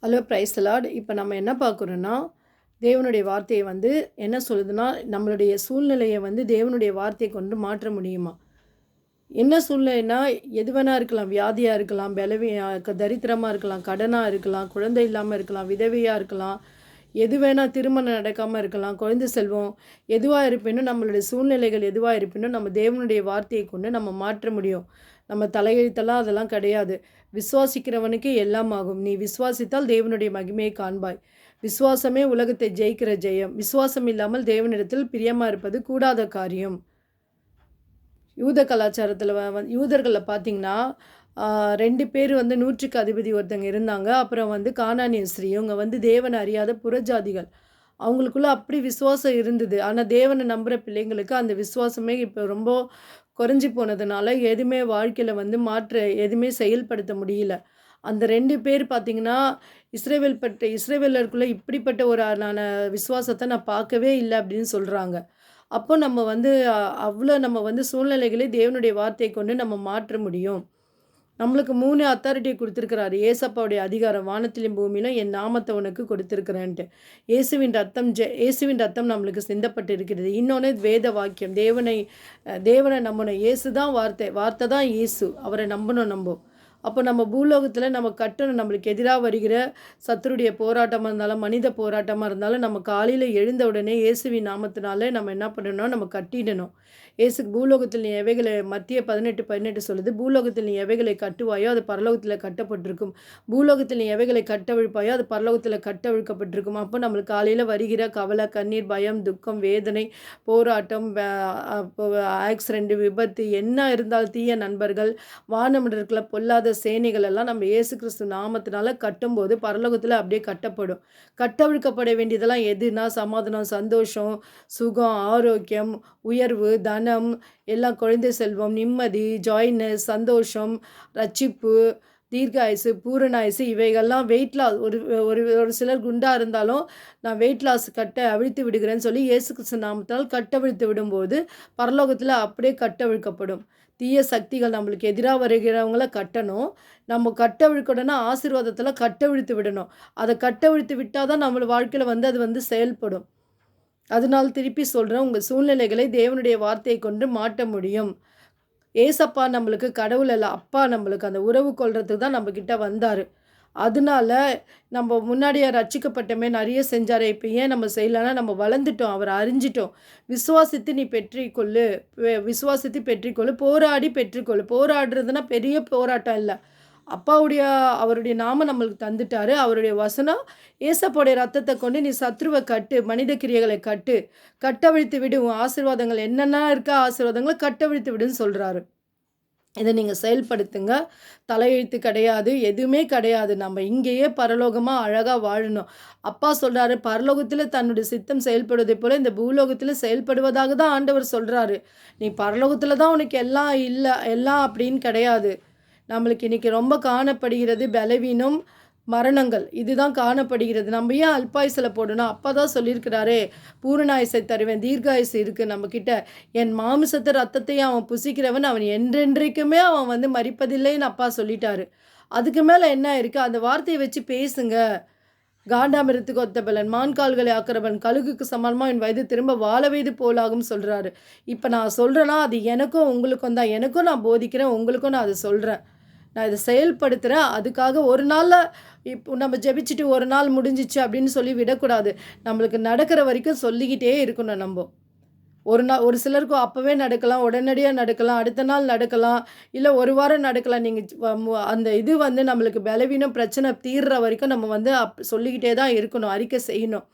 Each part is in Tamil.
Hello price Lord. இப்போ நம்ம என்ன பார்க்குறோன்னா, தேவனுடைய வார்த்தையை என்ன சொல்லுதுன்னா, நம்மளுடைய சூழ்நிலையை தேவனுடைய வார்த்தையை கொண்டு மாற்ற முடியுமா? என்ன சூழ்நிலைன்னா, எது வேணா இருக்கலாம். வியாதியாக இருக்கலாம், தரித்திரமாக இருக்கலாம், கடனாக இருக்கலாம், குழந்தை இல்லாமல் இருக்கலாம், விதவையாக இருக்கலாம், எது வேணா திருமணம் நடக்காமல் இருக்கலாம், குழந்தை செல்வம் எதுவாக இருப்பினும் நம்மளுடைய சூழ்நிலைகள் எதுவாக இருப்பினும் நம்ம தேவனுடைய வார்த்தையை கொண்டு நம்ம மாற்ற முடியும். நம்ம தலையெழுத்தெல்லாம் அதெல்லாம் கிடையாது. விசுவாசிக்கிறவனுக்கு எல்லாம் ஆகும். நீ விசுவாசித்தால் தேவனுடைய மகிமையை காண்பாய். விசுவாசமே உலகத்தை ஜெயிக்கிற ஜெயம். விசுவாசம் இல்லாமல் தேவனிடத்தில் பிரியமாக இருப்பது கூடாத காரியம். யூத கலாச்சாரத்தில் யூதர்களில் பார்த்தீங்கன்னா 2 பேர் 100க்கு அதிபதி ஒருத்தங்க இருந்தாங்க. அப்புறம் கானானிய ஸ்திரீ. இவங்க தேவனை அறியாத புறஜாதிகள். அவங்களுக்குள்ள அப்படி விசுவாசம் இருந்தது. ஆனால் தேவனை நம்புகிற பிள்ளைங்களுக்கு அந்த விசுவாசமே இப்போ ரொம்ப குறைஞ்சி போனதுனால எதுவுமே வாழ்க்கையில் எதுவுமே செயல்படுத்த முடியல. அந்த 2 பேர் பார்த்திங்கன்னா இஸ்ரவேலருக்குள்ளே இப்படிப்பட்ட ஒரு விசுவாசத்தை நான் பார்க்கவே இல்லை அப்படின்னு சொல்கிறாங்க. அப்போ நம்ம அவ்வளோ நம்ம சூழ்நிலைகளை தேவனுடைய வார்த்தையை கொண்டு நம்ம மாற்ற முடியும். நம்மளுக்கு 3 அத்தாரிட்டி கொடுத்துருக்கிறாரு. ஏசப்பாவுடைய அதிகாரம் வானத்திலும் பூமியிலும் என் நாமத்தை உனக்கு கொடுத்துருக்குறேன்ட்டு. இயேசுவின் ரத்தம் நம்மளுக்கு சிந்தப்பட்டு இருக்கிறது. இன்னொன்று வேத வாக்கியம். தேவனை நம்பணும். இயேசு தான் வார்த்தை தான் இயேசு. அவரை நம்பணும் நம்ம. அப்போ நம்ம பூலோகத்தில் நம்ம கட்டணும். நம்மளுக்கு எதிராக வருகிற சத்துருடைய போராட்டமாக இருந்தாலும் மனித போராட்டமாக இருந்தாலும் நம்ம காலையில் எழுந்த உடனே இயேசுவின் நாமத்தினால நம்ம என்ன பண்ணணும், நம்ம கட்டிடணும். இயேசுக்கு பூலோகத்தில் நீ எவைகளை மத்திய 18:18 சொல்லுது. பூலோகத்தில் நீ எவைகளை கட்டுவாயோ அது பரலோகத்தில் கட்டப்பட்டிருக்கும். பூலோகத்தில் நீ எவைகளை கட்டவிழ்ப்பாயோ அது பரலோகத்தில் கட்டவிழ்க்கப்பட்டிருக்கும். அப்போ நம்மளுக்கு காலையில் வருகிற கவலை, கண்ணீர், பயம், துக்கம், வேதனை, போராட்டம், ஆக்சிடென்ட், விபத்து என்ன இருந்தாலும் தீய நண்பர்கள், வானமண்டலத்தில் பொல்லாத சேனைகள் எல்லாம் நம்ம இயேசு கிறிஸ்து நாமத்தினால கட்டும்போது பரலோகத்தில் அப்படியே கட்டப்படும். கட்டவிழ்க்கப்பட வேண்டியதெல்லாம் எதுனா சமாதானம், சந்தோஷம், சுகம், ஆரோக்கியம், உயர்வு, தனம், எல்லாம் குழந்தை செல்வம், நிம்மதி, ஜாய்னஸ், சந்தோஷம், ரட்சிப்பு, தீர்காயுசு, பூரணாயுசு, இவைகள்லாம் வெயிட் லாஸ். ஒரு சிலர் குண்டாக இருந்தாலும் நான் வெயிட் லாஸ் அவிழ்த்து விடுகிறேன்னு சொல்லி இயேசு கிறிஸ்து நாமத்தால் கட்டவிழ்த்து விடும்போது பரலோகத்தில் அப்படியே கட்டவிழ்க்கப்படும். தீய சக்திகள் நம்மளுக்கு எதிராக வருகிறவங்கள கட்டணும். நம்ம கட்டவிழ்க்கணும்னா ஆசீர்வாதத்தில் கட்டவிழ்த்து விடணும். அதை கட்டவிழ்த்து விட்டால் தான் நம்ம வாழ்க்கையில் அது செயல்படும். அதனால் திருப்பி சொல்கிறேன், உங்கள் சூழ்நிலைகளை தேவனுடைய வார்த்தையை கொண்டு மாற்ற முடியும். ஏசப்பா நம்மளுக்கு கடவுள் அல்ல, அப்பா நம்மளுக்கு அந்த உறவு கொள்றதுக்கு தான் நம்மக்கிட்ட வந்தார். அதனால நம்ம முன்னாடியே ரட்சிக்கப்பட்டமே நிறைய செஞ்சார். இப்போ ஏன் நம்ம செய்யலைன்னா நம்ம வளர்ந்துட்டோம், அவரை அறிஞ்சிட்டோம். விசுவாசித்து பெற்றுக்கொள்ளு, போராடி பெற்றுக்கொள்ளு. போராடுறதுன்னா பெரிய போராட்டம் இல்லை. அவருடைய நாமம் நம்மளுக்கு தந்துட்டாரு. அவருடைய வசனம், ஏசப்போடைய ரத்தத்தை கொண்டு நீ சத்ருவை கட்டு, மனித கிரியைகளை கட்டவிழ்த்து விடு. உன் ஆசீர்வாதங்கள் என்னென்ன இருக்கா ஆசீர்வாதங்களை கட்டவிழ்த்து விடுன்னு சொல்கிறாரு. இதை நீங்கள் செயல்படுத்துங்க. தலையெழுத்து கிடையாது, எதுவுமே கிடையாது. நம்ம இங்கேயே பரலோகமாக அழகாக வாழணும். அப்பா சொல்கிறாரு, பரலோகத்தில் தன்னுடைய சித்தம் செயல்படுவதை போல் இந்த பூலோகத்தில் செயல்படுவதாக தான் ஆண்டவர் சொல்கிறாரு. நீ பரலோகத்தில் தான் உனக்கு எல்லாம் இல்லை, எல்லாம் அப்படின்னு கிடையாது. நம்மளுக்கு இன்றைக்கி ரொம்ப காணப்படுகிறது பலவீனம், மரணங்கள். இதுதான் காணப்படுகிறது. நம்ம ஏன் அல்பாயுசில் போடணும்? அப்பா தான் சொல்லியிருக்கிறாரே, பூரணாயுசை தருவேன், தீர்காயுசு இருக்குது நம்மக்கிட்ட. என் மாமிசத்தை ரத்தத்தையும் அவன் புசிக்கிறவன் அவன் என்றென்றைக்குமே அவன் மரிப்பதில்லைன்னு அப்பா சொல்லிட்டாரு. அதுக்கு மேலே என்ன இருக்குது? அந்த வார்த்தையை வச்சு பேசுங்க. காண்டாமிரத்துக்கு ஒத்த பலன், மான்கால்களை ஆக்கிறவன் கழுகுக்கு சமானமாக என் வயது திரும்ப வாழ வயது போலாகும் சொல்கிறாரு. இப்போ நான் சொல்கிறேன்னா அது எனக்கும் உங்களுக்கும் தான். எனக்கும் நான் போதிக்கிறேன், உங்களுக்கும் நான் அதை சொல்கிறேன். நான் இதை செயல்படுத்துகிறேன். அதுக்காக ஒரு நாளில் இப்போ நம்ம ஜெபிச்சுட்டு ஒரு நாள் முடிஞ்சிச்சு அப்படின்னு சொல்லி விடக்கூடாது. நம்மளுக்கு நடக்கிற வரைக்கும் சொல்லிக்கிட்டே இருக்கணும். ஒரு சிலருக்கு அப்போவே நடக்கலாம், உடனடியாக நடக்கலாம், அடுத்த நாள் நடக்கலாம், இல்லை ஒரு வாரம் நடக்கலாம். நீங்கள் அந்த நம்மளுக்கு பலவீனம் பிரச்சனை தீர்ற வரைக்கும் நம்ம சொல்லிக்கிட்டே தான் இருக்கணும், அறிக்கை செய்யணும்.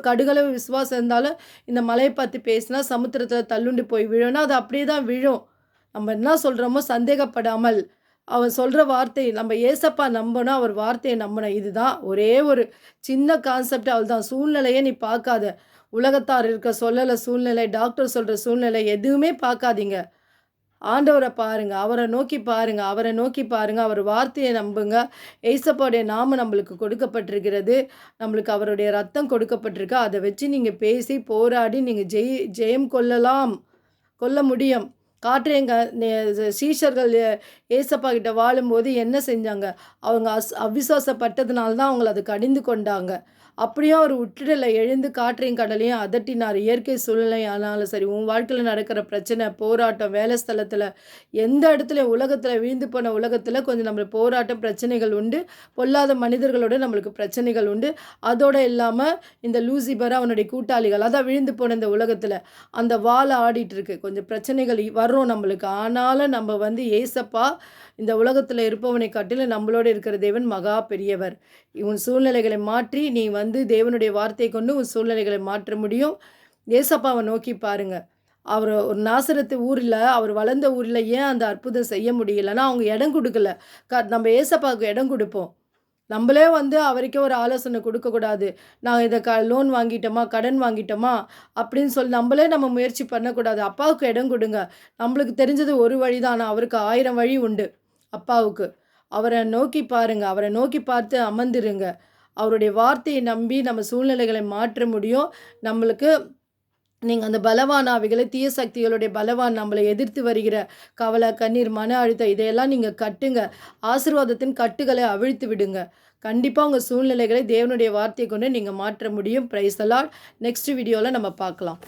கடுகளவு விசுவாசம் இருந்தாலும் இந்த மலையை பார்த்து பேசினா சமுத்திரத்தில் தள்ளுண்டு போய் விழும்னா அது அப்படியே தான் விழும். நம்ம என்ன சொல்கிறோமோ சந்தேகப்படாமல் அவன் சொல்கிற வார்த்தை நம்ம ஏசப்பா நம்பணும், அவர் வார்த்தையை நம்பணும். இதுதான் ஒரே ஒரு சின்ன கான்செப்ட். அவள் தான். சூழ்நிலையை நீ பார்க்காத. உலகத்தார் இருக்க சொல்லலை சூழ்நிலை, டாக்டர் சொல்கிற சூழ்நிலை எதுவுமே பார்க்காதீங்க. ஆண்டவரை பாருங்கள், அவரை நோக்கி பாருங்கள், அவர் வார்த்தையை நம்புங்க. ஏசப்பாவுடைய நாமம் நம்மளுக்கு கொடுக்கப்பட்டிருக்கிறது, நம்மளுக்கு அவருடைய ரத்தம் கொடுக்கப்பட்டிருக்கு. அதை வச்சு நீங்கள் பேசி போராடி நீங்கள் ஜெயம் கொள்ள முடியும். காட்டுறேங்க. சீஷர்கள் ஏசப்பா கிட்ட வாழும்போது என்ன செஞ்சாங்க? அவங்க அவிசுவாசப்பட்டதுனால தான் அவங்கள அது கடிந்து கொண்டாங்க. அப்படியும் அவர் விட்டுடல. எழுந்து காற்றையும் கடலையும் அதட்டினார். இயற்கை சூழ்நிலை ஆனாலும் சரி, உன் வாழ்க்கையில நடக்கிற பிரச்சனை, போராட்டம், வேலை ஸ்தலத்தில, எந்த இடத்துல உலகத்தில வீழ்ந்து போன உலகத்தில கொஞ்சம் நம்மளுக்கு போராட்டம், பிரச்சனைகள் உண்டு. பொல்லாத மனிதர்களோட நம்மளுக்கு பிரச்சனைகள் உண்டு. அதோட இல்லாம இந்த லூசிபர் அவனுடைய கூட்டாளிகள், அதான் விழுந்து போன இந்த உலகத்தில அந்த வால் ஆடிட்டு இருக்கு. கொஞ்சம் பிரச்சனைகள் வரும் நம்மளுக்கு. ஆனாலும் நம்ம வந்து ஏசப்பா இந்த உலகத்தில இருப்பவனை காட்டிலும் நம்மளோட இருக்கிற தேவன் மகா பெரியவர். உன் சூழ்நிலைகளை மாற்றி நீ வந்து தேவனுடைய வார்த்தையை கொண்டு உன் சூழ்நிலைகளை மாற்ற முடியும். ஏசப்பாவை நோக்கி பாருங்க. அவர் ஒரு நாசரத்து ஊர்ல, அவர் வளர்ந்த ஊர்ல ஏன் அந்த அற்புதம் செய்ய முடியலன்னா, அவங்க இடம் குடுக்கல. நம்ம ஏசப்பாவுக்கு இடம் குடுப்போம். நம்மளே வந்து அவருக்கே ஒரு ஆலோசனை குடுக்கக்கூடாது. நான் இத லோன் வாங்கிட்டோமா, கடன் வாங்கிட்டோமா அப்படின்னு சொல்லி நம்மளே நம்ம முயற்சி பண்ணக்கூடாது. அப்பாவுக்கு இடம் குடுங்க. நம்மளுக்கு தெரிஞ்சது ஒரு வழி தான். ஆனா அவருக்கு 1000 வழி உண்டு அப்பாவுக்கு. அவர நோக்கி பாருங்க. அவர நோக்கி பார்த்து அமர்ந்திருங்க. அவருடைய வார்த்தையை நம்பி நம்ம சூழ்நிலைகளை மாற்ற முடியும். நம்மளுக்கு நீங்க அந்த பலவான் ஆவிகளை, தீய சக்திகளுடைய பலவான் நம்மளை எதிர்த்து வருகிற கவலை, கண்ணீர், மன அழுத்தம் இதையெல்லாம் நீங்க கட்டுங்க. ஆசீர்வாதத்தின் கட்டுகளை அவிழ்த்து விடுங்க. கண்டிப்பா உங்க சூழ்நிலைகளை தேவனுடைய வார்த்தையை கொண்டு நீங்க மாற்ற முடியும். Praise the Lord. நெக்ஸ்ட் வீடியோல நம்ம பார்க்கலாம்.